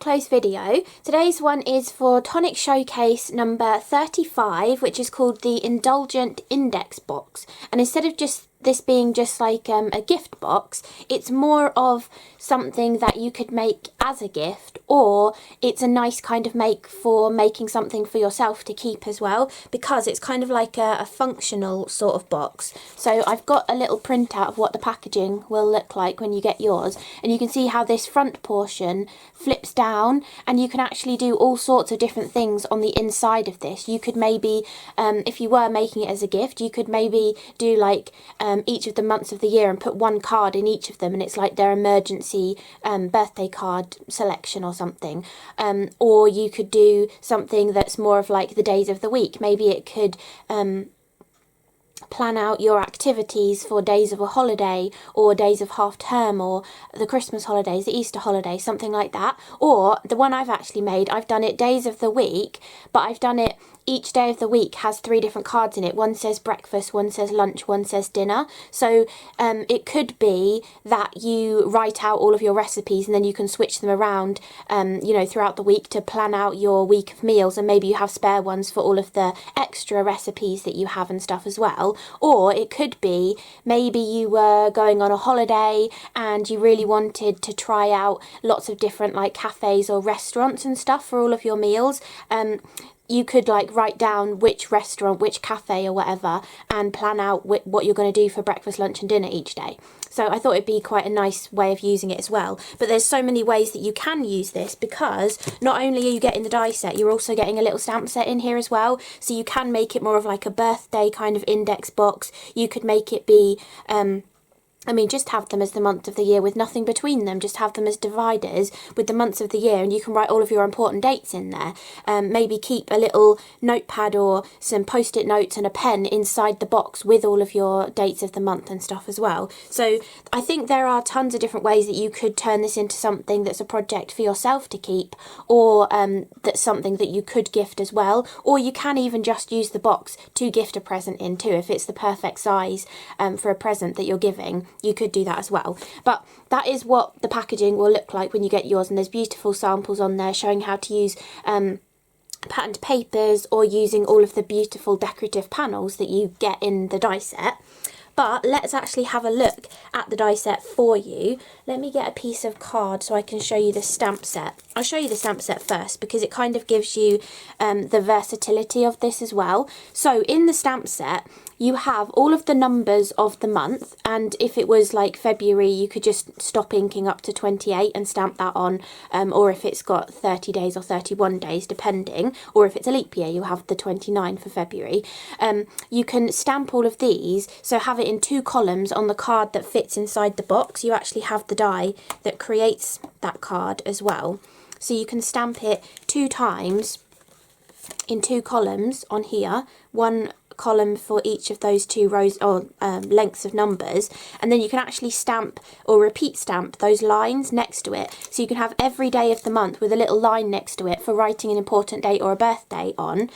close video. Today's one is for Tonic Showcase number 35, which is called the Indulgent Index Box. And instead of just this being just like a gift box, it's more of something that you could make as a gift, or it's a nice kind of make for making something for yourself to keep as well, because it's kind of like a functional sort of box. So I've got a little printout of what the packaging will look like when you get yours, and you can see how this front portion flips down, and you can actually do all sorts of different things on the inside of this. You could maybe, if you were making it as a gift, you could maybe do like each of the months of the year and put one card in each of them, and it's like their emergency birthday card selection or something. Or you could do something that's more of like the days of the week. Maybe it could plan out your activities for days of a holiday, or days of half term, or the Christmas holidays, the Easter holidays, something like that. Or the one I've actually made, I've done it days of the week, but I've done it each day of the week has 3 different cards in it. One says breakfast, one says lunch, one says dinner. So it could be that you write out all of your recipes and then you can switch them around, you know, throughout the week to plan out your week of meals, and maybe you have spare ones for all of the extra recipes that you have and stuff as well. Or it could be maybe you were going on a holiday and you really wanted to try out lots of different like cafes or restaurants and stuff for all of your meals. You could like write down which restaurant, which cafe or whatever, and plan out what you're going to do for breakfast, lunch and dinner each day. So I thought it'd be quite a nice way of using it as well. But there's so many ways that you can use this, because not only are you getting the die set, you're also getting a little stamp set in here as well. So you can make it more of like a birthday kind of index box. You could make it be I mean, just have them as the month of the year with nothing between them. Just have them as dividers with the months of the year, and you can write all of your important dates in there. Maybe keep a little notepad or some post-it notes and a pen inside the box with all of your dates of the month and stuff as well. So I think there are tons of different ways that you could turn this into something that's a project for yourself to keep, or that's something that you could gift as well. Or you can even just use the box to gift a present in too, if it's the perfect size for a present that you're giving. You could do that as well. But that is what the packaging will look like when you get yours, and there's beautiful samples on there showing how to use patterned papers, or using all of the beautiful decorative panels that you get in the die set. But let's actually have a look at the die set for you. Let me get a piece of card so I can show you the stamp set. I'll show you the stamp set first, because it kind of gives you the versatility of this as well. So in the stamp set, you have all of the numbers of the month, and if it was like February, you could just stop inking up to 28 and stamp that on, or if it's got 30 days or 31 days depending, or if it's a leap year, you have the 29 for February. You can stamp all of these, so have it in 2 columns on the card that fits inside the box. You actually have the die that creates that card as well, so you can stamp it 2 times in 2 columns on here, 1 column for each of those 2 rows or lengths of numbers, and then you can actually stamp or repeat stamp those lines next to it, so you can have every day of the month with a little line next to it for writing an important date or a birthday on.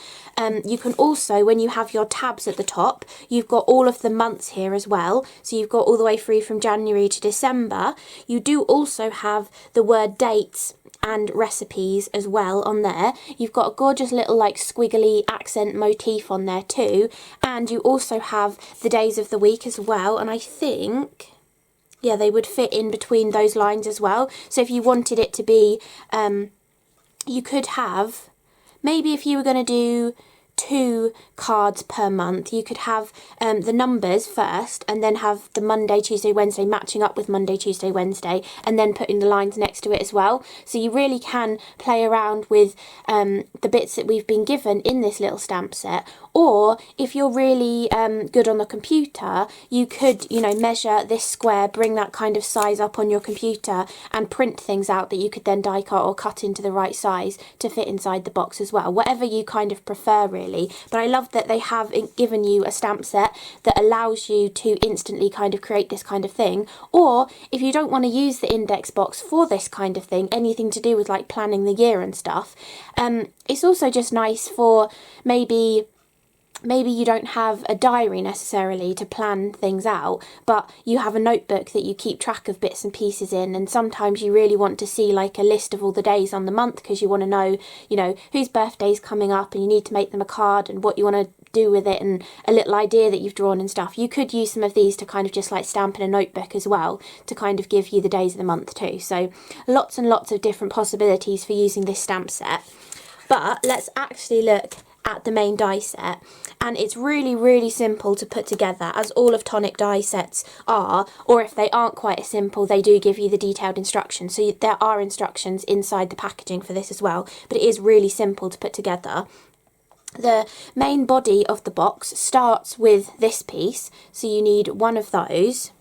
You can also, when you have your tabs at the top, you've got all of the months here as well, so you've got all the way through from January to December. You do also have the word dates and recipes as well on there. You've got a gorgeous little like squiggly accent motif on there too, and you also have the days of the week as well, and I think, yeah, they would fit in between those lines as well. So if you wanted it to be, you could have, maybe if you were going to do 2 cards per month, you could have the numbers first, and then have the Monday, Tuesday, Wednesday matching up with Monday, Tuesday, Wednesday, and then putting the lines next to it as well. So you really can play around with the bits that we've been given in this little stamp set. Or if you're really good on the computer, you could, you know, measure this square, bring that kind of size up on your computer, and print things out that you could then die cut or cut into the right size to fit inside the box as well. Whatever you kind of prefer really. But I love that they have given you a stamp set that allows you to instantly kind of create this kind of thing. Or if you don't want to use the index box for this kind of thing, anything to do with like planning the year and stuff, it's also just nice for maybe maybe you don't have a diary necessarily to plan things out, but you have a notebook that you keep track of bits and pieces in, and sometimes you really want to see like a list of all the days on the month because you want to know, you know, whose birthday's coming up and you need to make them a card and what you want to do with it and a little idea that you've drawn and stuff. You could use some of these to kind of just like stamp in a notebook as well to kind of give you the days of the month too. So lots and lots of different possibilities for using this stamp set. But let's actually look at the main die set, and it's really simple to put together, as all of Tonic die sets are, or if they aren't quite as simple, they do give you the detailed instructions. So there are instructions inside the packaging for this as well, but it is really simple to put together. The main body of the box starts with this piece, so you need one of those,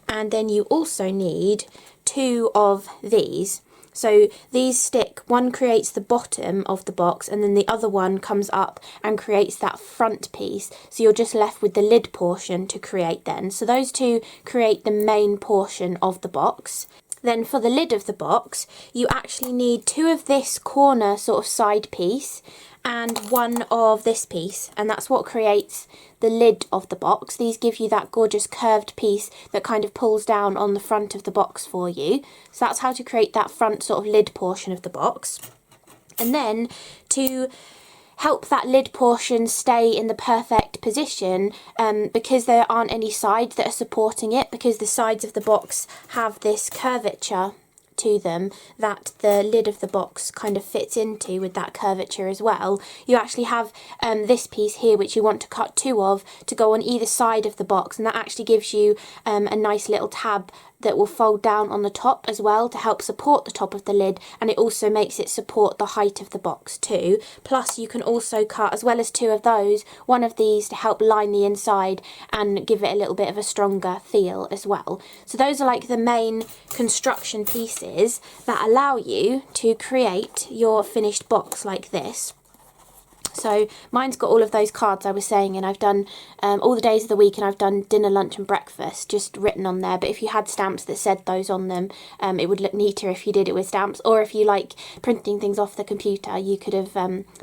and then you also need two of these. So these stick, one creates the bottom of the box and then the other one comes up and creates that front piece. So you're just left with the lid portion to create then. So those two create the main portion of the box. Then for the lid of the box, you actually need two of this corner sort of side piece and one of this piece, and that's what creates the lid of the box. These give you that gorgeous curved piece that kind of pulls down on the front of the box for you. So that's how to create that front sort of lid portion of the box. And then to help that lid portion stay in the perfect position, because there aren't any sides that are supporting it, because the sides of the box have this curvature to them that the lid of the box kind of fits into with that curvature as well. You actually have this piece here which you want to cut two of to go on either side of the box, and that actually gives you a nice little tab that will fold down on the top as well to help support the top of the lid, and it also makes it support the height of the box too. Plus you can also cut, as well as two of those, one of these to help line the inside and give it a little bit of a stronger feel as well. So those are like the main construction pieces that allow you to create your finished box like this. So mine's got all of those cards I was saying, and I've done all the days of the week, and I've done dinner, lunch and breakfast just written on there. But if you had stamps that said those on them, it would look neater if you did it with stamps. Or if you like printing things off the computer, you could have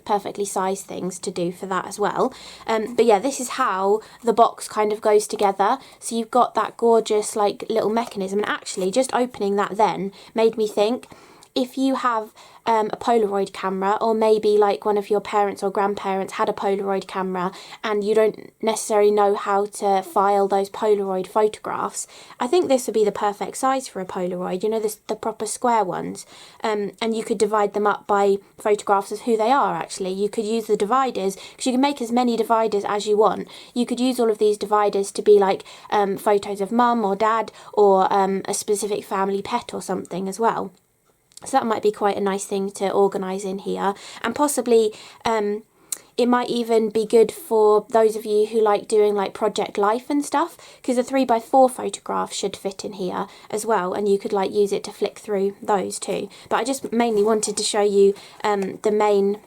perfectly sized things to do for that as well. But yeah, this is how the box kind of goes together. So you've got that gorgeous like little mechanism, and actually just opening that then made me think, if you have a Polaroid camera, or maybe like one of your parents or grandparents had a Polaroid camera and you don't necessarily know how to file those Polaroid photographs, I think this would be the perfect size for a Polaroid, you know, the proper square ones. And you could divide them up by photographs of who they are actually. You could use the dividers, because you can make as many dividers as you want. You could use all of these dividers to be like photos of mum or dad, or a specific family pet or something as well. So that might be quite a nice thing to organise in here, and possibly it might even be good for those of you who like doing like project life and stuff, because a 3x4 photograph should fit in here as well, and you could like use it to flick through those too. But I just mainly wanted to show you the main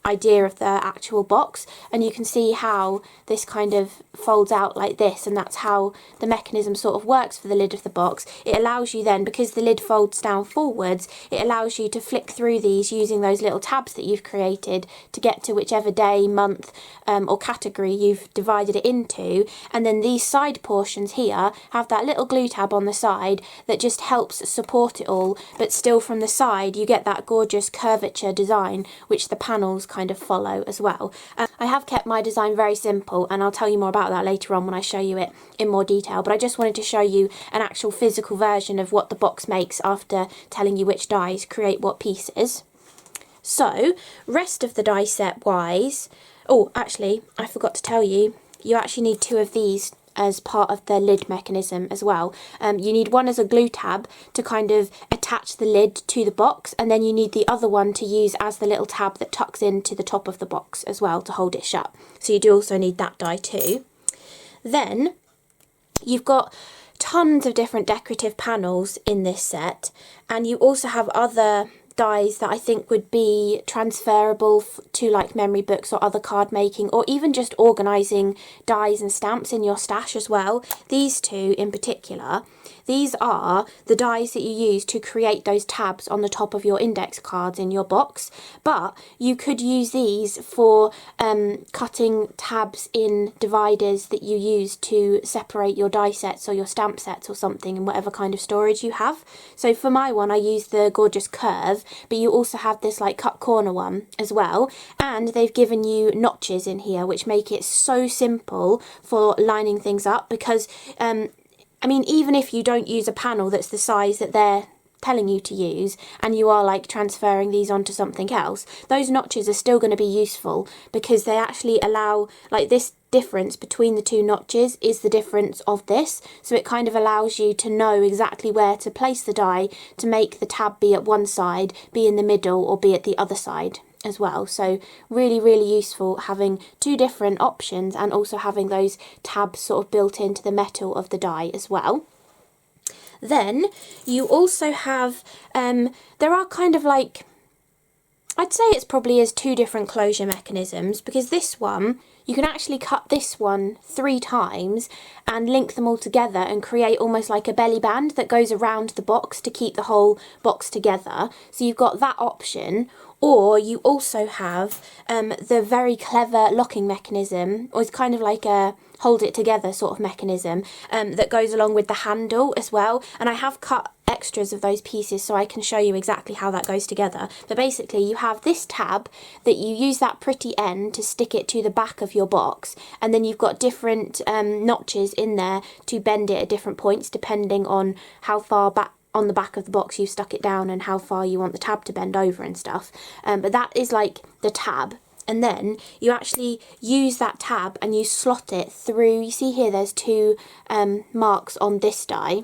idea of the actual box, and you can see how this kind of folds out like this, and that's how the mechanism sort of works for the lid of the box. It allows you then, because the lid folds down forwards, it allows you to flick through these using those little tabs that you've created to get to whichever day, month or category you've divided it into. And then these side portions here have that little glue tab on the side that just helps support it all, but still from the side you get that gorgeous curvature design which the panels kind of follow as well. I have kept my design very simple, and I'll tell you more about that later on when I show you it in more detail, but I just wanted to show you an actual physical version of what the box makes after telling you which dies create what pieces. So rest of the die set wise, oh actually I forgot to tell you, you actually need two of these as part of the lid mechanism as well. You need one as a glue tab to kind of attach the lid to the box, and then you need the other one to use as the little tab that tucks into the top of the box as well to hold it shut. So you do also need that die too. Then you've got tons of different decorative panels in this set, and you also have other dies that I think would be transferable to like memory books or other card making, or even just organising dies and stamps in your stash as well. These two in particular, these are the dies that you use to create those tabs on the top of your index cards in your box, but you could use these for cutting tabs in dividers that you use to separate your die sets or your stamp sets or something in whatever kind of storage you have. So for my one I use the gorgeous curve, but you also have this like cut corner one as well, and they've given you notches in here which make it so simple for lining things up, because I mean, even if you don't use a panel that's the size that they're telling you to use and you are like transferring these onto something else, those notches are still going to be useful because they actually allow, like, this difference between the two notches is the difference of this, so it kind of allows you to know exactly where to place the die to make the tab be at one side, be in the middle, or be at the other side as well. So really, really useful having two different options and also having those tabs sort of built into the metal of the die as well. Then you also have, there are kind of like, I'd say it's probably as two different closure mechanisms, because this one, you can actually cut this one 3 times and link them all together and create almost like a belly band that goes around the box to keep the whole box together. So you've got that option. Or you also have the very clever locking mechanism, or it's kind of like a hold it together sort of mechanism that goes along with the handle as well. And I have cut extras of those pieces so I can show you exactly how that goes together. But basically you have this tab that you use that pretty end to stick it to the back of your box, and then you've got different notches in there to bend it at different points depending on how far back on the back of the box you stuck it down and how far you want the tab to bend over and stuff. But that is like the tab, and then you actually use that tab and you slot it through. You see here there's 2 marks on this die.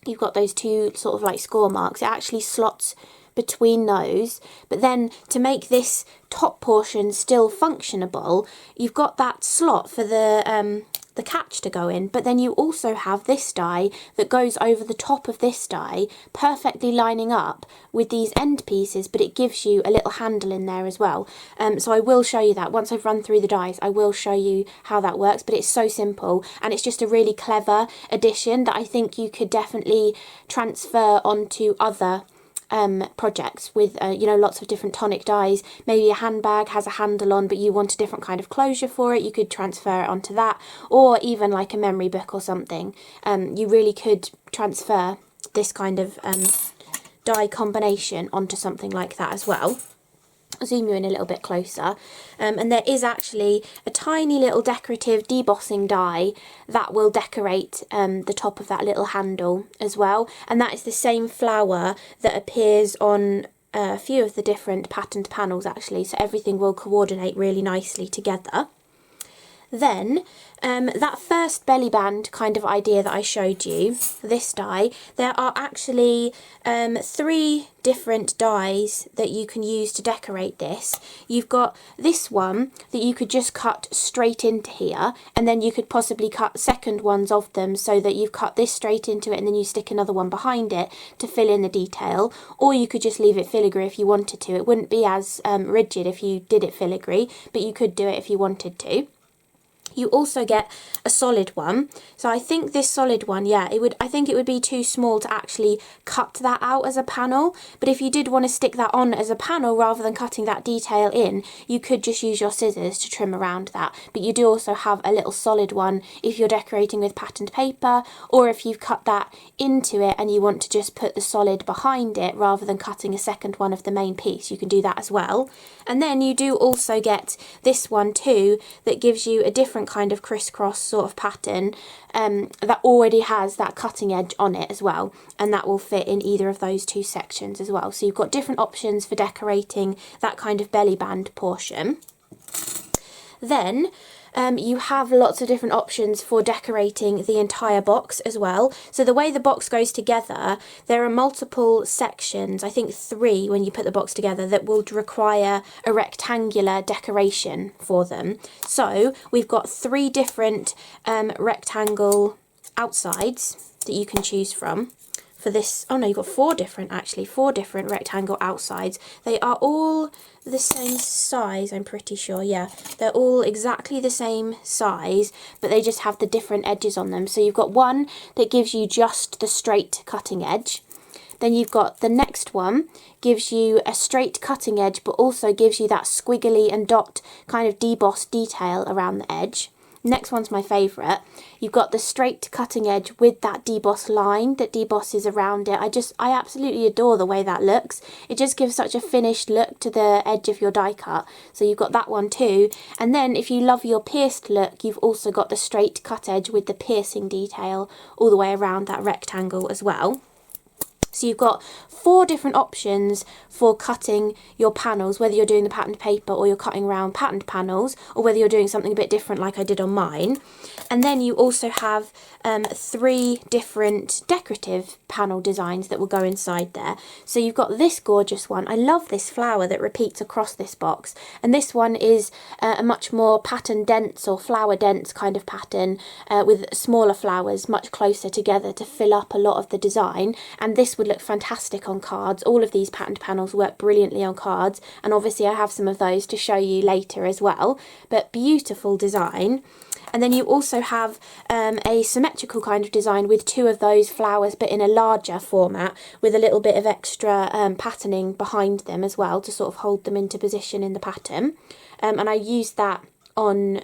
You've got those 2 sort of like score marks. It actually slots between those, but then to make this top portion still functionable, you've got that slot for the catch to go in, but then you also have this die that goes over the top of this die, perfectly lining up with these end pieces, but it gives you a little handle in there as well. So I will show you that once I've run through the dies. I will show you how that works, but it's so simple and it's just a really clever addition that I think you could definitely transfer onto other projects with you know, lots of different tonic dies. Maybe a handbag has a handle on but you want a different kind of closure for it, you could transfer it onto that, or even like a memory book or something. You really could transfer this kind of die combination onto something like that as well. I'll zoom you in a little bit closer, and there is actually a tiny little decorative debossing die that will decorate the top of that little handle as well, and that is the same flower that appears on a few of the different patterned panels actually, so everything will coordinate really nicely together. Then that first belly band kind of idea that I showed you, this die, there are actually 3 different dies that you can use to decorate this. You've got this one that you could just cut straight into here, and then you could possibly cut second ones of them so that you've cut this straight into it and then you stick another one behind it to fill in the detail, or you could just leave it filigree if you wanted to. It wouldn't be as rigid if you did it filigree, but you could do it if you wanted to. You also get a solid one. So I think this solid one, yeah, I think it would be too small to actually cut that out as a panel. But if you did want to stick that on as a panel rather than cutting that detail in, you could just use your scissors to trim around that. But you do also have a little solid one if you're decorating with patterned paper, or if you've cut that into it and you want to just put the solid behind it rather than cutting a second one of the main piece, you can do that as well. And then you do also get this one too that gives you a different kind of crisscross sort of pattern that already has that cutting edge on it as well, and that will fit in either of those 2 sections as well. So you've got different options for decorating that kind of belly band portion. Then you have lots of different options for decorating the entire box as well. So the way the box goes together, there are multiple sections, I think 3 when you put the box together, that will require a rectangular decoration for them. So we've got 3 different rectangle outsides that you can choose from. for this. Oh no, you've got four different rectangle outsides. They are all the same size, I'm pretty sure. Yeah, they're all exactly the same size, but they just have the different edges on them. So you've got one that gives you just the straight cutting edge. Then you've got the next one, gives you a straight cutting edge, but also gives you that squiggly and dot kind of debossed detail around the edge. Next one's my favourite. You've got the straight cutting edge with that debossed line that debosses around it. I absolutely adore the way that looks. It just gives such a finished look to the edge of your die cut. So you've got that one too. And then if you love your pierced look, you've also got the straight cut edge with the piercing detail all the way around that rectangle as well. So you've got four different options for cutting your panels, whether you're doing the patterned paper or you're cutting around patterned panels, or whether you're doing something a bit different like I did on mine. And then you also have three different decorative panel designs that will go inside there. So you've got this gorgeous one. I love this flower that repeats across this box. And this one is a much more pattern dense or flower dense kind of pattern with smaller flowers much closer together to fill up a lot of the design. And this would look fantastic on cards. All of these patterned panels work brilliantly on cards, and obviously I have some of those to show you later as well. But beautiful design. And then you also have a symmetrical kind of design with two of those flowers, but in a larger format with a little bit of extra patterning behind them as well to sort of hold them into position in the pattern. And I used that on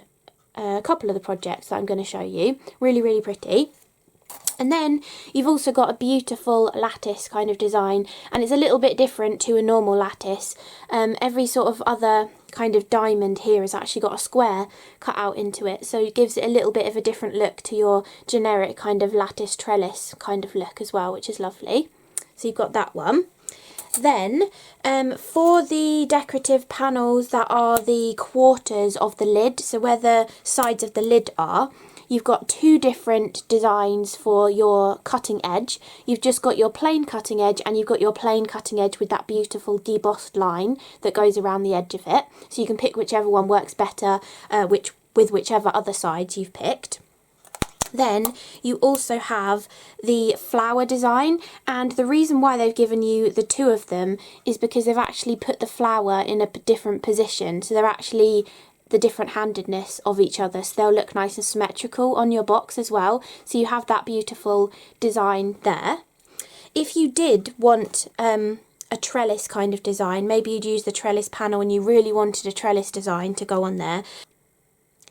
a couple of the projects that I'm going to show you. Really, really pretty. And then you've also got a beautiful lattice kind of design, and it's a little bit different to a normal lattice. Every sort of other kind of diamond here has actually got a square cut out into it, so it gives it a little bit of a different look to your generic kind of lattice trellis kind of look as well, which is lovely. So you've got that one. Then for the decorative panels that are the quarters of the lid, so where the sides of the lid are, you've got two different designs for your cutting edge. You've just got your plain cutting edge, and you've got your plain cutting edge with that beautiful debossed line that goes around the edge of it. So you can pick whichever one works better with whichever other sides you've picked. Then you also have the flower design, and the reason why they've given you the two of them is because they've actually put the flower in a different position. So they're actually the different handedness of each other, so they'll look nice and symmetrical on your box as well. So you have that beautiful design there. If you did want a trellis kind of design, maybe you'd use the trellis panel and you really wanted a trellis design to go on there,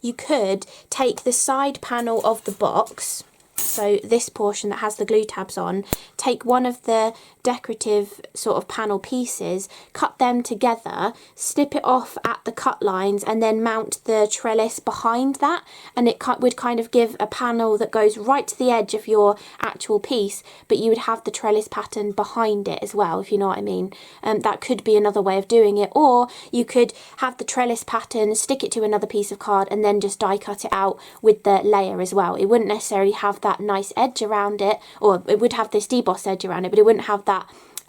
you could take the side panel of the box, so this portion that has the glue tabs on, take one of the decorative sort of panel pieces, cut them together, snip it off at the cut lines, and then mount the trellis behind that, and it would kind of give a panel that goes right to the edge of your actual piece, but you would have the trellis pattern behind it as well, if you know what I mean. That could be another way of doing it, or you could have the trellis pattern, stick it to another piece of card, and then just die cut it out with the layer as well. It wouldn't necessarily have that nice edge around it, or it would have this debossed edge around it, but it wouldn't have that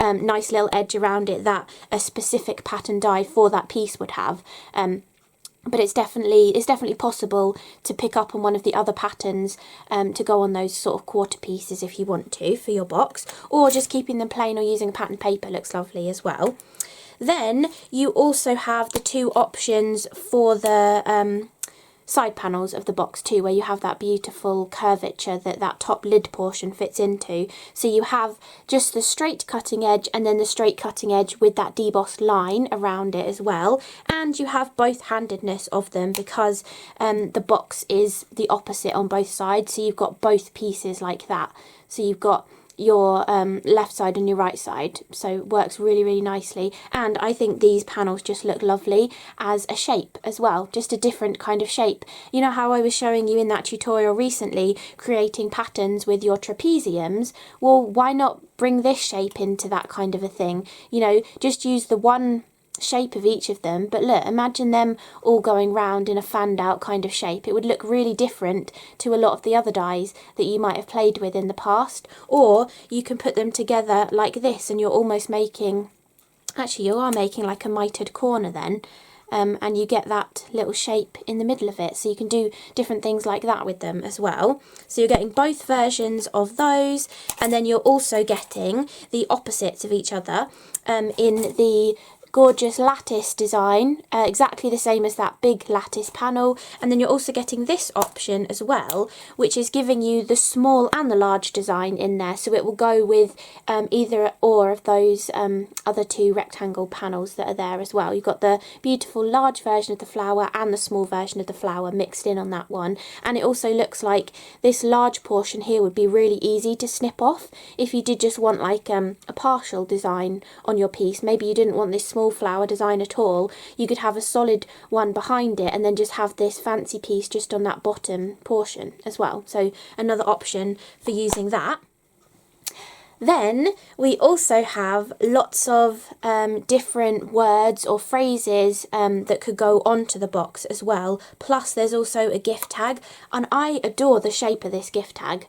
nice little edge around it that a specific pattern die for that piece would have. But it's definitely possible to pick up on one of the other patterns to go on those sort of quarter pieces if you want to for your box, or just keeping them plain or using pattern paper looks lovely as well. Then you also have the two options for the side panels of the box too, where you have that beautiful curvature that top lid portion fits into. So you have just the straight cutting edge, and then the straight cutting edge with that debossed line around it as well, and you have both handedness of them because the box is the opposite on both sides, so you've got both pieces like that. So you've got your left side and your right side, so it works really, really nicely. And I think these panels just look lovely as a shape as well, just a different kind of shape. You know how I was showing you in that tutorial recently creating patterns with your trapeziums? Well, why not bring this shape into that kind of a thing? You know, just use the one shape of each of them, but look, imagine them all going round in a fanned out kind of shape. It would look really different to a lot of the other dies that you might have played with in the past. Or you can put them together like this, and you're almost making, actually you are making like a mitered corner then, and you get that little shape in the middle of it. So you can do different things like that with them as well. So you're getting both versions of those, and then you're also getting the opposites of each other in the gorgeous lattice design, exactly the same as that big lattice panel. And then you're also getting this option as well, which is giving you the small and the large design in there, so it will go with either or of those other two rectangle panels that are there as well. You've got the beautiful large version of the flower and the small version of the flower mixed in on that one, and it also looks like this large portion here would be really easy to snip off if you did just want like a partial design on your piece. Maybe you didn't want this small flower design at all, you could have a solid one behind it and then just have this fancy piece just on that bottom portion as well. So another option for using that. Then we also have lots of different words or phrases that could go onto the box as well. Plus there's also a gift tag, and I adore the shape of this gift tag.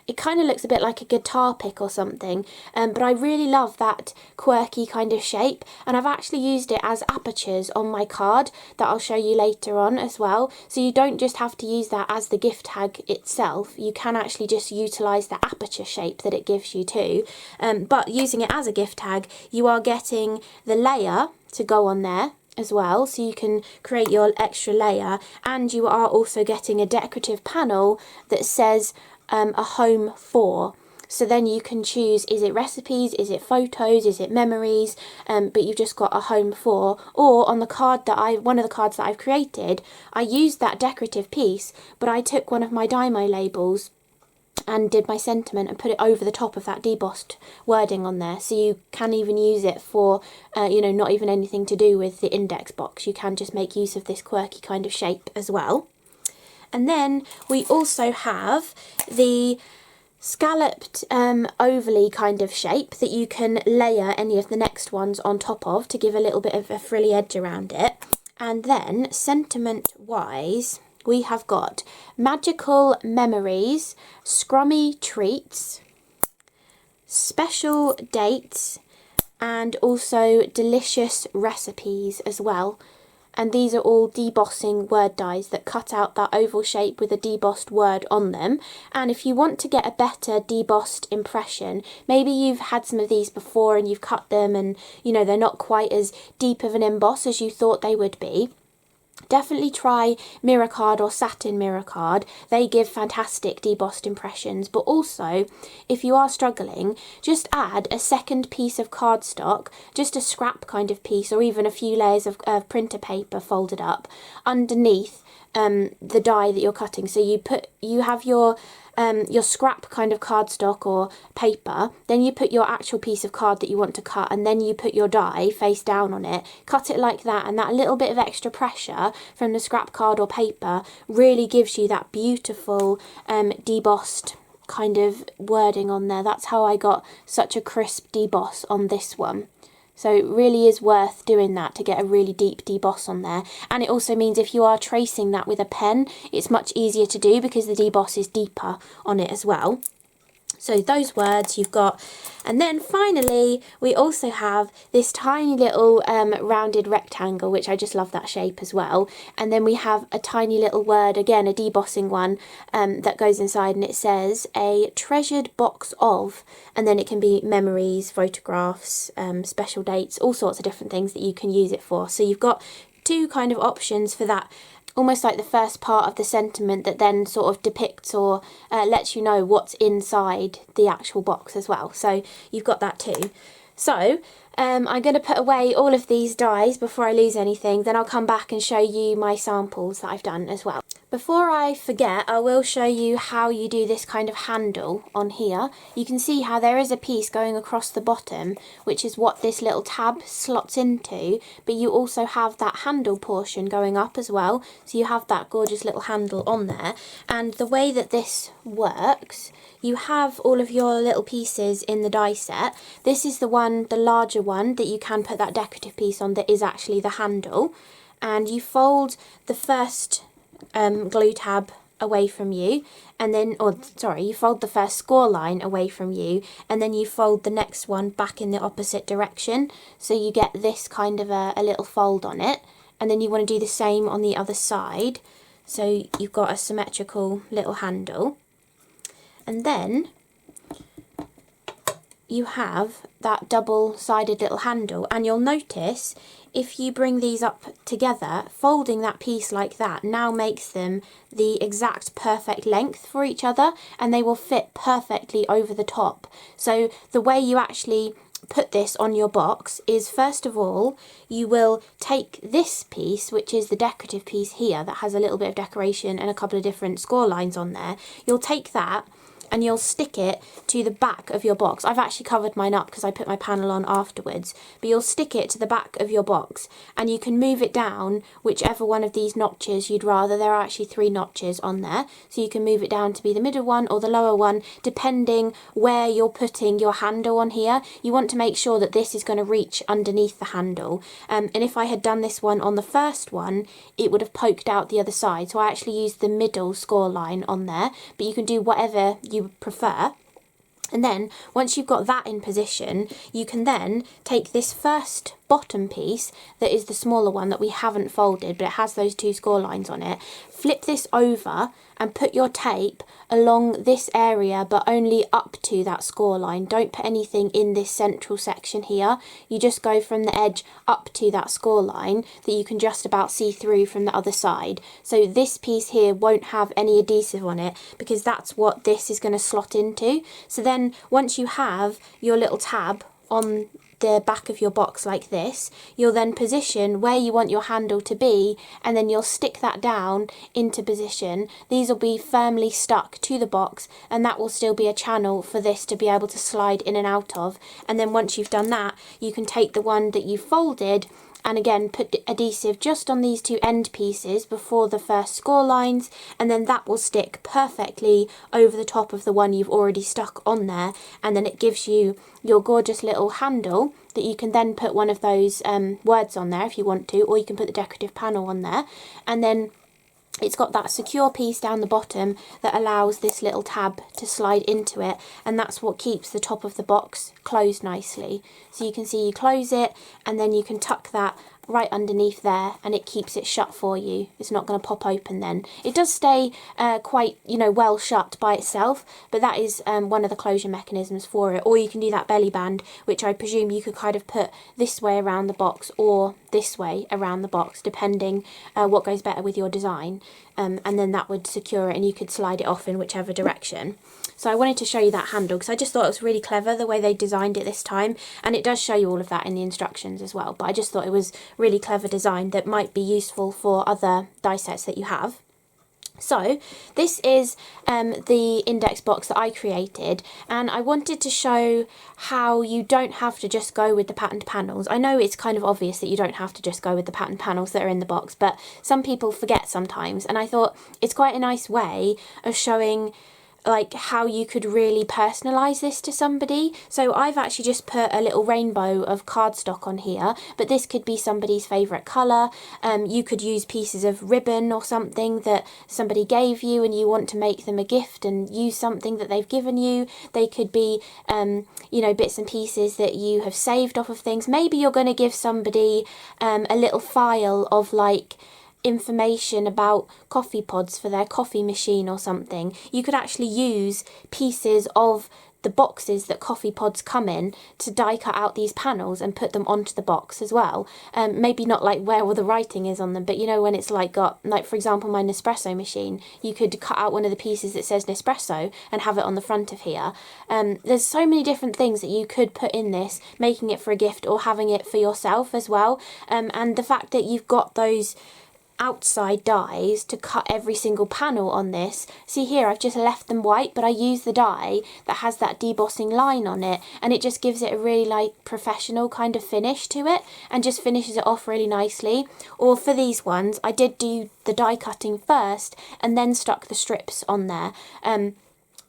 It kind of looks a bit like a guitar pick or something, but I really love that quirky kind of shape, and I've actually used it as apertures on my card that I'll show you later on as well. So you don't just have to use that as the gift tag itself, you can actually just utilise the aperture shape that it gives you too. But using it as a gift tag, you are getting the layer to go on there as well, so you can create your extra layer, and you are also getting a decorative panel that says a home for. So then you can choose, is it recipes, is it photos, is it memories, but you've just got a home for. Or on the card that one of the cards that I've created, I used that decorative piece, but I took one of my Dymo labels and did my sentiment and put it over the top of that debossed wording on there. So you can even use it for, you know, not even anything to do with the index box. You can just make use of this quirky kind of shape as well. And then we also have the scalloped ovally kind of shape that you can layer any of the next ones on top of to give a little bit of a frilly edge around it. And then sentiment wise, we have got magical memories, scrummy treats, special dates, and also delicious recipes as well. And these are all debossing word dies that cut out that oval shape with a debossed word on them. And if you want to get a better debossed impression, maybe you've had some of these before and you've cut them and, you know, they're not quite as deep of an emboss as you thought they would be. Definitely try mirror card or satin mirror card. They give fantastic debossed impressions, but also if you are struggling, just add a second piece of cardstock, just a scrap kind of piece, or even a few layers of printer paper folded up underneath the die that you're cutting. So you have your scrap kind of cardstock or paper, then you put your actual piece of card that you want to cut, and then you put your die face down on it, cut it like that, and that little bit of extra pressure from the scrap card or paper really gives you that beautiful debossed kind of wording on there. That's how I got such a crisp deboss on this one. So it really is worth doing that to get a really deep deboss on there. And it also means if you are tracing that with a pen, it's much easier to do because the deboss is deeper on it as well. So those words you've got. And then finally, we also have this tiny little rounded rectangle, which I just love that shape as well. And then we have a tiny little word, again, a debossing one, that goes inside, and it says a treasured box of, and then it can be memories, photographs, special dates, all sorts of different things that you can use it for. So you've got two kind of options for that, almost like the first part of the sentiment that then sort of depicts or lets you know what's inside the actual box as well. So you've got that too. So I'm going to put away all of these dies before I lose anything, then I'll come back and show you my samples that I've done as well. Before I forget, I will show you how you do this kind of handle on here. You can see how there is a piece going across the bottom, which is what this little tab slots into, but you also have that handle portion going up as well, so you have that gorgeous little handle on there. And the way that this works, you have all of your little pieces in the die set. This is the one, the larger one, that you can put that decorative piece on that is actually the handle. And you fold the first glue tab away from you, and then, you fold the first score line away from you, and then you fold the next one back in the opposite direction, so you get this kind of a little fold on it, and then you want to do the same on the other side. So you've got a symmetrical little handle, and then you have that double-sided little handle, and you'll notice if you bring these up together, folding that piece like that now makes them the exact perfect length for each other, and they will fit perfectly over the top. So the way you actually put this on your box is, first of all, you will take this piece, which is the decorative piece here that has a little bit of decoration and a couple of different score lines on there. You'll take that and you'll stick it to the back of your box. I've actually covered mine up because I put my panel on afterwards, but you'll stick it to the back of your box, and you can move it down whichever one of these notches you'd rather. There are actually 3 notches on there, so you can move it down to be the middle one or the lower one, depending where you're putting your handle on here. You want to make sure that this is going to reach underneath the handle, and if I had done this one on the first one, it would have poked out the other side, so I actually used the middle score line on there, but you can do whatever you prefer. And then once you've got that in position, you can then take this first bottom piece that is the smaller one that we haven't folded, but it has those 2 score lines on it, flip this over and put your tape along this area, but only up to that score line. Don't put anything in this central section here. You just go from the edge up to that score line that you can just about see through from the other side. So this piece here won't have any adhesive on it because that's what this is going to slot into. So then once you have your little tab on the back of your box like this, you'll then position where you want your handle to be, and then you'll stick that down into position. These will be firmly stuck to the box, and that will still be a channel for this to be able to slide in and out of. And then once you've done that, you can take the one that you folded and again put adhesive just on these 2 end pieces before the first score lines, and then that will stick perfectly over the top of the one you've already stuck on there, and then it gives you your gorgeous little handle that you can then put one of those words on there if you want to, or you can put the decorative panel on there, and then it's got that secure piece down the bottom that allows this little tab to slide into it, and that's what keeps the top of the box closed nicely. So you can see you close it, and then you can tuck that right underneath there, and it keeps it shut for you. It's not going to pop open then. It does stay quite, well shut by itself, but that is one of the closure mechanisms for it. Or you can do that belly band, which I presume you could kind of put this way around the box or this way around the box, depending what goes better with your design, and then that would secure it and you could slide it off in whichever direction. So I wanted to show you that handle because I just thought it was really clever the way they designed it this time, and it does show you all of that in the instructions as well, but I just thought it was really clever design that might be useful for other die sets that you have. So this is the index box that I created, and I wanted to show how you don't have to just go with the patterned panels. I know it's kind of obvious that you don't have to just go with the patterned panels that are in the box, but some people forget sometimes, and I thought it's quite a nice way of showing like how you could really personalize this to somebody. So I've actually just put a little rainbow of cardstock on here, but this could be somebody's favorite color. You could use pieces of ribbon or something that somebody gave you and you want to make them a gift and use something that they've given you. They could be bits and pieces that you have saved off of things. Maybe you're going to give somebody a little file of like information about coffee pods for their coffee machine or something. You could actually use pieces of the boxes that coffee pods come in to die cut out these panels and put them onto the box as well. Maybe not like where all the writing is on them, but when it's like got, like for example my Nespresso machine, you could cut out one of the pieces that says Nespresso and have it on the front of here. There's so many different things that you could put in this, making it for a gift or having it for yourself as well. And the fact that you've got those outside dies to cut every single panel on this. See here, I've just left them white, but I use the die that has that debossing line on it, and it just gives it a really like professional kind of finish to it and just finishes it off really nicely. Or for these ones, I did do the die cutting first and then stuck the strips on there.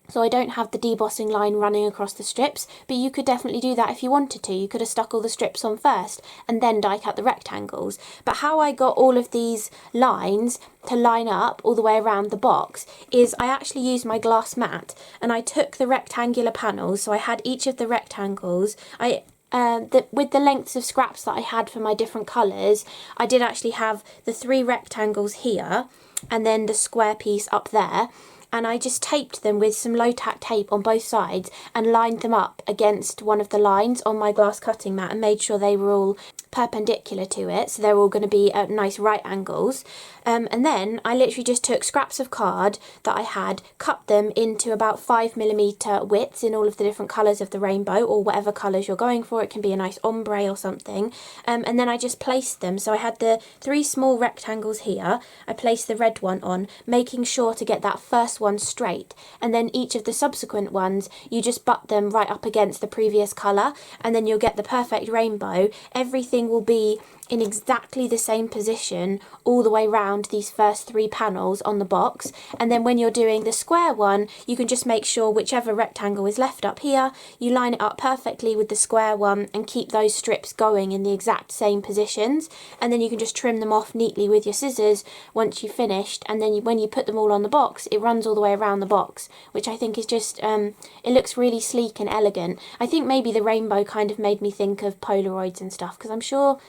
So I don't have the debossing line running across the strips, but you could definitely do that if you wanted to. You could have stuck all the strips on first and then die cut the rectangles. But how I got all of these lines to line up all the way around the box is I actually used my glass mat and I took the rectangular panels, so I had each of the rectangles. I with the lengths of scraps that I had for my different colours, I did actually have the 3 rectangles here and then the square piece up there, and I just taped them with some low tack tape on both sides and lined them up against one of the lines on my glass cutting mat and made sure they were all perpendicular to it, so they're all going to be at nice right angles. And then I literally just took scraps of card that I had, cut them into about 5mm widths in all of the different colours of the rainbow, or whatever colours you're going for. It can be a nice ombre or something. And then I just placed them. So I had the 3 small rectangles here. I placed the red one on, making sure to get that first one straight. And then each of the subsequent ones, you just butt them right up against the previous colour, and then you'll get the perfect rainbow. Everything will be in exactly the same position all the way round these first 3 panels on the box, and then when you're doing the square one, you can just make sure whichever rectangle is left up here, you line it up perfectly with the square one and keep those strips going in the exact same positions, and then you can just trim them off neatly with your scissors once you've finished, and then when you put them all on the box, it runs all the way around the box, which I think is just, it looks really sleek and elegant. I think maybe the rainbow kind of made me think of Polaroids and stuff, because I'm sure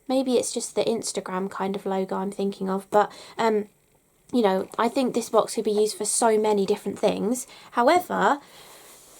maybe it's just the Instagram kind of logo I'm thinking of, but you know, I think this box could be used for so many different things. However,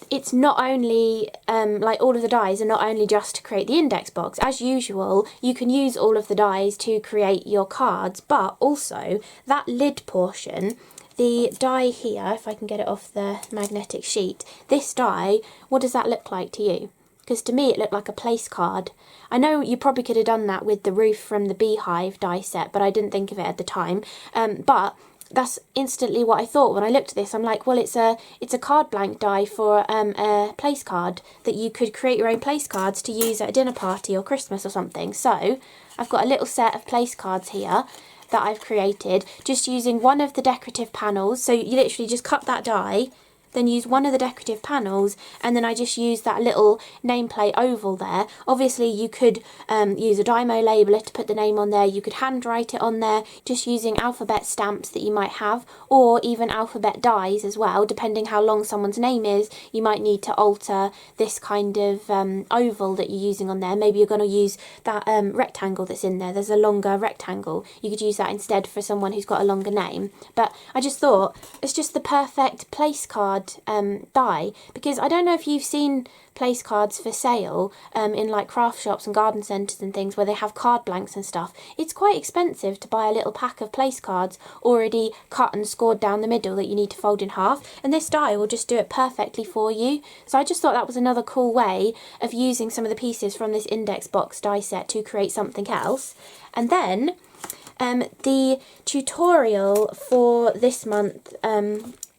it's not only, like all of the dies are not only just to create the index box. As usual, you can use all of the dies to create your cards, but also that lid portion, the die here, if I can get it off the magnetic sheet, this die, what does that look like to you? Because to me it looked like a place card. I know you probably could have done that with the roof from the beehive die set, but I didn't think of it at the time. But that's instantly what I thought when I looked at this. I'm like, well, it's a card blank die for a place card that you could create your own place cards to use at a dinner party or Christmas or something. So I've got a little set of place cards here that I've created just using one of the decorative panels. So you literally just cut that die, then use one of the decorative panels, and then I just use that little nameplate oval there. Obviously you could use a Dymo labeler to put the name on there, you could handwrite it on there just using alphabet stamps that you might have, or even alphabet dies as well. Depending how long someone's name is, you might need to alter this kind of oval that you're using on there. Maybe you're going to use that rectangle that's in there, there's a longer rectangle, you could use that instead for someone who's got a longer name. But I just thought it's just the perfect place card die, because I don't know if you've seen place cards for sale in like craft shops and garden centres and things where they have card blanks and stuff. It's quite expensive to buy a little pack of place cards already cut and scored down the middle that you need to fold in half, and this die will just do it perfectly for you. So I just thought that was another cool way of using some of the pieces from this index box die set to create something else. And then the tutorial for this month,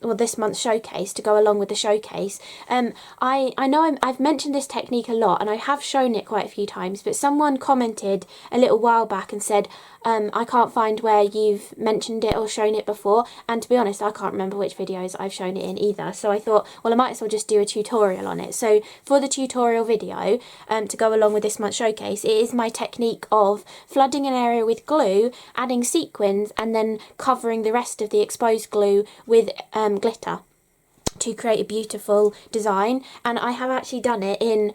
or this month's showcase, to go along with the showcase. I know I've mentioned this technique a lot and I have shown it quite a few times, but someone commented a little while back and said, I can't find where you've mentioned it or shown it before, and to be honest I can't remember which videos I've shown it in either, so I thought, well, I might as well just do a tutorial on it. So for the tutorial video, to go along with this month's showcase, it is my technique of flooding an area with glue, adding sequins, and then covering the rest of the exposed glue with glitter to create a beautiful design. And I have actually done it in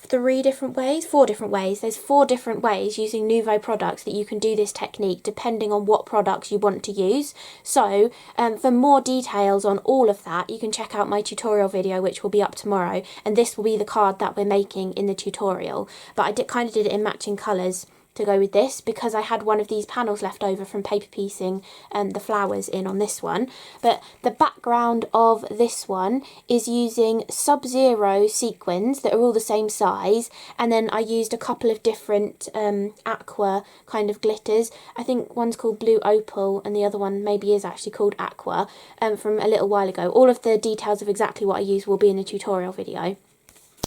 four different ways. There's 4 different ways using Nuvo products that you can do this technique depending on what products you want to use. So for more details on all of that, you can check out my tutorial video, which will be up tomorrow, and this will be the card that we're making in the tutorial. But I kind of did it in matching colours to go with this because I had one of these panels left over from paper piecing the flowers in on this one. But the background of this one is using Sub-Zero sequins that are all the same size, and then I used a couple of different aqua kind of glitters. I think one's called Blue Opal and the other one maybe is actually called Aqua, from a little while ago. All of the details of exactly what I use will be in the tutorial video.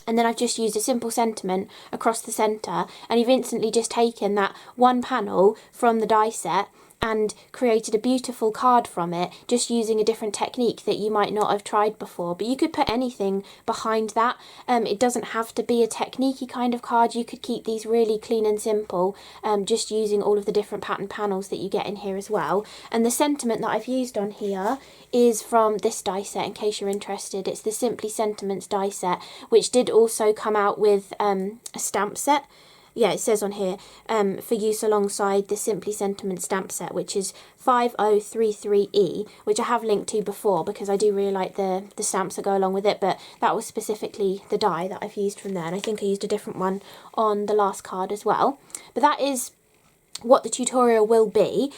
And then I've just used a simple sentiment across the centre, and you've instantly just taken that one panel from the die set and created a beautiful card from it, just using a different technique that you might not have tried before. But you could put anything behind that. It doesn't have to be a technique-y kind of card. You could keep these really clean and simple, just using all of the different pattern panels that you get in here as well. And the sentiment that I've used on here is from this die set, in case you're interested. It's the Simply Sentiments die set, which did also come out with a stamp set. Yeah, it says on here, for use alongside the Simply Sentiment stamp set, which is 5033E, which I have linked to before because I do really like the stamps that go along with it, but that was specifically the die that I've used from there, and I think I used a different one on the last card as well. But that is what the tutorial will be.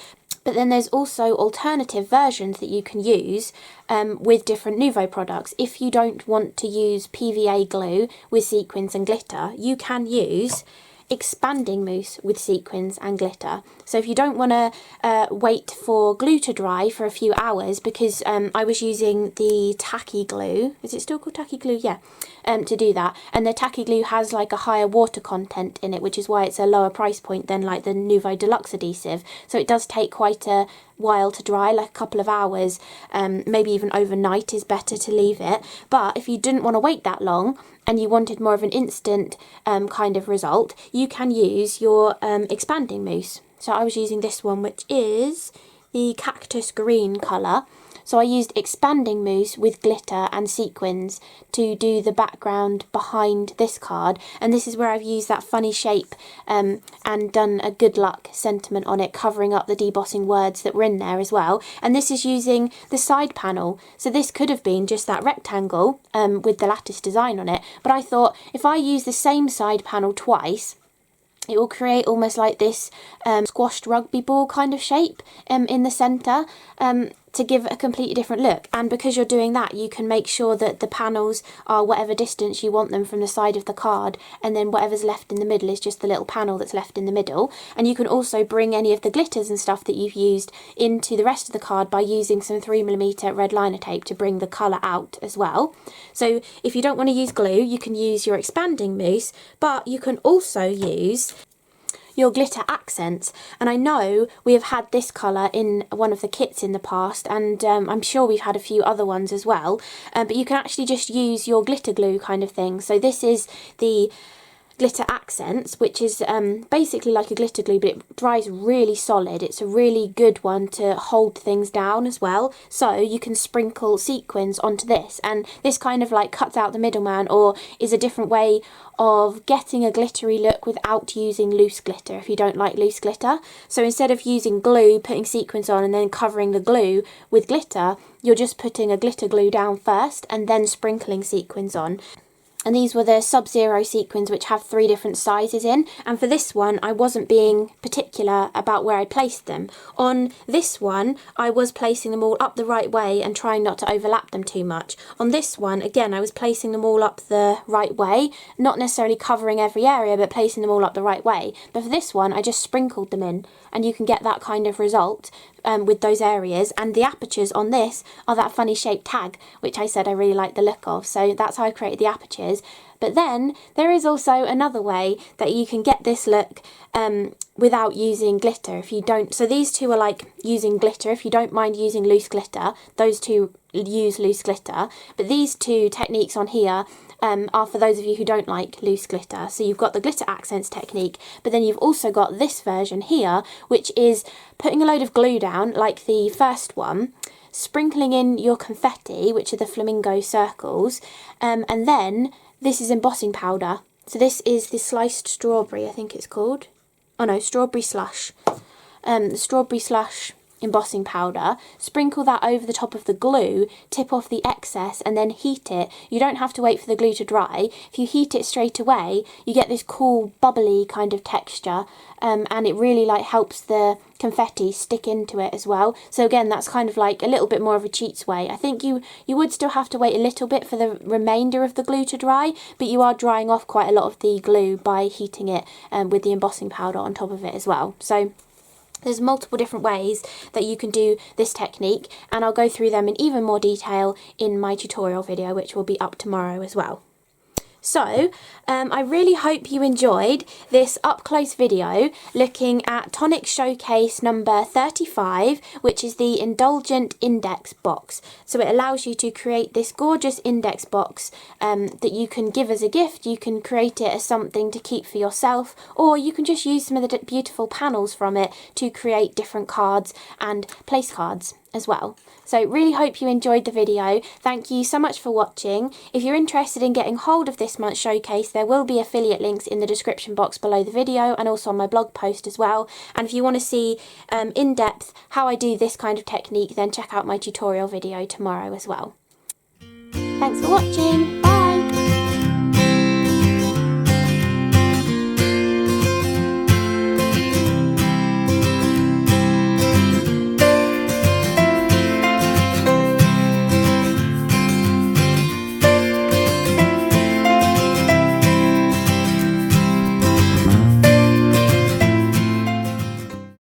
But then there's also alternative versions that you can use with different Nuvo products. If you don't want to use PVA glue with sequins and glitter, you can use expanding mousse with sequins and glitter. So if you don't want to wait for glue to dry for a few hours, because I was using the Tacky glue, is it still called Tacky glue? Yeah, to do that. And the Tacky glue has like a higher water content in it, which is why it's a lower price point than like the Nuvo Deluxe adhesive. So it does take quite a while to dry, like a couple of hours, maybe even overnight is better to leave it. But if you didn't want to wait that long and you wanted more of an instant kind of result, you can use your expanding mousse. So I was using this one, which is the Cactus green colour. So I used expanding mousse with glitter and sequins to do the background behind this card, and this is where I've used that funny shape and done a good luck sentiment on it, covering up the debossing words that were in there as well. And this is using the side panel, so this could have been just that rectangle with the lattice design on it, but I thought if I use the same side panel twice, it will create almost like this squashed rugby ball kind of shape in the centre, to give a completely different look. And because you're doing that, you can make sure that the panels are whatever distance you want them from the side of the card, and then whatever's left in the middle is just the little panel that's left in the middle. And you can also bring any of the glitters and stuff that you've used into the rest of the card by using some 3mm red liner tape to bring the colour out as well. So if you don't want to use glue, you can use your expanding mousse, but you can also use your glitter accents. And I know we have had this colour in one of the kits in the past, and I'm sure we've had a few other ones as well, but you can actually just use your glitter glue kind of thing. So this is the glitter accents, which is basically like a glitter glue, but it dries really solid. It's a really good one to hold things down as well. So you can sprinkle sequins onto this, and this kind of like cuts out the middleman, or is a different way of getting a glittery look without using loose glitter if you don't like loose glitter. So instead of using glue, putting sequins on and then covering the glue with glitter, you're just putting a glitter glue down first and then sprinkling sequins on. And these were the Sub-Zero sequins, which have 3 different sizes in. And for this one, I wasn't being particular about where I placed them. On this one, I was placing them all up the right way and trying not to overlap them too much. On this one, again, I was placing them all up the right way, not necessarily covering every area, but placing them all up the right way. But for this one, I just sprinkled them in, and you can get that kind of result with those areas. And the apertures on this are that funny shaped tag, which I said I really like the look of. So that's how I created the apertures. But then there is also another way that you can get this look without using glitter. If you don't, so these two are like using glitter. If you don't mind using loose glitter, those two use loose glitter. But these two techniques on here are for those of you who don't like loose glitter. So you've got the glitter accents technique, but then you've also got this version here, which is putting a load of glue down like the first one, sprinkling in your confetti, which are the flamingo circles, and then this is embossing powder. So this is the sliced strawberry, I think it's called. Oh no, strawberry slush. The strawberry slush embossing powder. Sprinkle that over the top of the glue, tip off the excess, and then heat it. You don't have to wait for the glue to dry. If you heat it straight away, you get this cool bubbly kind of texture, and it really like helps the confetti stick into it as well. So again, that's kind of like a little bit more of a cheats way. I think you would still have to wait a little bit for the remainder of the glue to dry, but you are drying off quite a lot of the glue by heating it with the embossing powder on top of it as well. So there's multiple different ways that you can do this technique, and I'll go through them in even more detail in my tutorial video, which will be up tomorrow as well. So, I really hope you enjoyed this up-close video looking at Tonic Showcase number 35, which is the Indulgent Index Box. So it allows you to create this gorgeous index box that you can give as a gift. You can create it as something to keep for yourself, or you can just use some of the beautiful panels from it to create different cards and place cards as well. So really hope you enjoyed the video. Thank you so much for watching. If you're interested in getting hold of this month's showcase, there will be affiliate links in the description box below the video and also on my blog post as well. And if you want to see in depth how I do this kind of technique, then check out my tutorial video tomorrow as well. Thanks for watching.